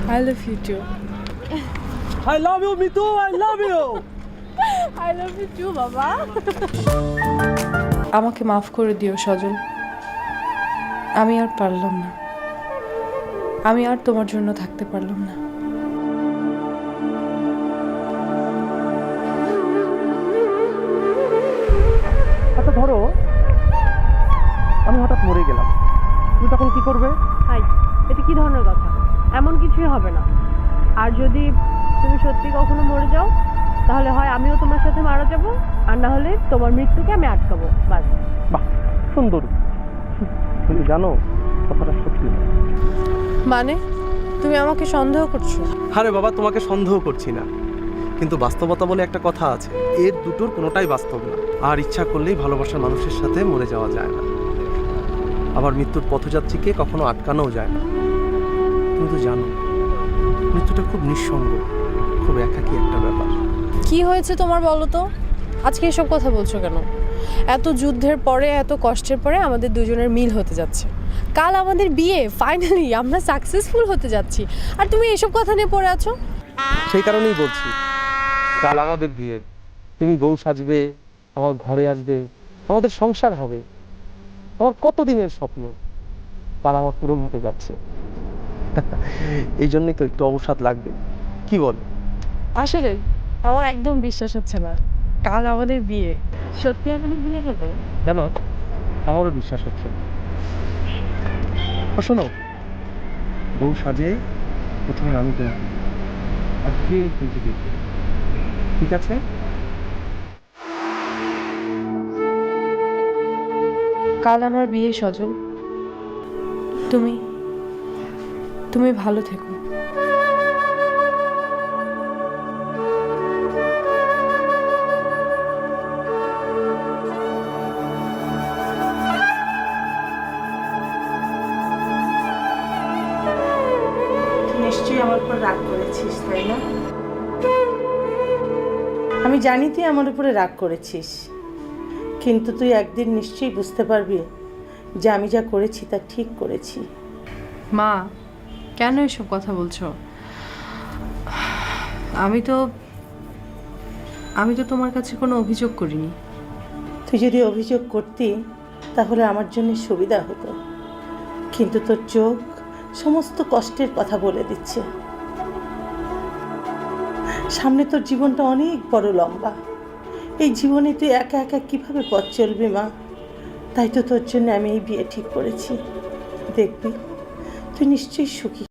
I love you too. I love you, Mitu. I love you. I love you too, বাবা। আমাকে মাফ করে দিও সজল। আমি আর পারলাম না। আমি আর তোমার জন্য থাকতে পারলাম না। আচ্ছা ধরো আমি হঠাৎ মরে গেলাম, তুমি তখন কি করবে? হাই, এটা কি ধরনের কথা? এমন কিছুই হবে না। আর যদি তুমি সত্যি কখনো মরে যাও তাহলে হয় আমিও তোমার সাথে মারা যাব, আর না হলে তোমার মৃত্যুকে আমি আটকাবো। বাস। বাহ, সুন্দর। তুমি জানো কথাটা সত্যি না। মানে তুমি আমাকে সন্দেহ করছো? আরে বাবা, তোমাকে সন্দেহ করছি না, কিন্তু বাস্তবতা বলে একটা কথা আছে, এর দুটোর কোনোটাই বাস্তব না। আর ইচ্ছা করলেই ভালোবাসার মানুষের সাথে মরে যাওয়া যায় না, আবার মৃত্যুর পথযাত্রীকে কখনো আটকানোও যায় না। তুমি তো জানো মৃত্যুটা খুব নিঃসঙ্গ, খুব একাকী একটা ব্যাপার। কি হয়েছে তোমার বলো তো? আজকে এসব কথা বলছো কেন? এত যুদ্ধের পরে, এত কষ্টের পরে আমাদের দুজনের মিল হতে যাচ্ছে। কাল আমাদের বিয়ে, ফাইনালি আমরা সাকসেসফুল হতে যাচ্ছি, আর তুমি এসব কথা নিয়ে পড়ে আছো। সেই কারণেই বলছি, কাল আমাদের বিয়ে, তুমি বউ সাজবে, আমার ঘরে আসবে, আমাদের সংসার হবে। আমার কতদিনের স্বপ্ন, কাল আমার পূরণ হতে যাচ্ছে। এই জন্যই তো একটু অবসাদ লাগবে, কি বল? আসলে আমার একদম বিশ্বাস হচ্ছে না কাল আমাদের বিয়ে। সত্যি আমাদের বিয়ে হবে? জানো, আমারও বিশ্বাস হচ্ছে না। শোনো, বউ সাজে প্রথমে আমি তো ঠিক আছে? কাল আমার বিয়ে সজল, তুমি তুমি ভালো থেকো। নিশ্চয়ই আমার উপর রাগ করেছিস, তাই না? আমি জানি তুই আমার উপরে রাগ করেছিস, কিন্তু তুই একদিন নিশ্চয়ই বুঝতে পারবি যে আমি যা করেছি তা ঠিক করেছি। মা, কেন এসব কথা বলছো? আমি তো তোমার কাছে কোনো অভিযোগ করিনি। তুই যদি অভিযোগ করতি তাহলে আমার জন্য সুবিধা হতো, কিন্তু তোর চোখ সমস্ত কষ্টের কথা বলে দিচ্ছে। সামনে তোর জীবনটা অনেক বড় লম্বা, এই জীবনে তুই একা একা কিভাবে পথ চলবি মা? তাই তো তোর জন্য আমি এই বিয়ে ঠিক করেছি। দেখবি তুই নিশ্চয়ই সুখী।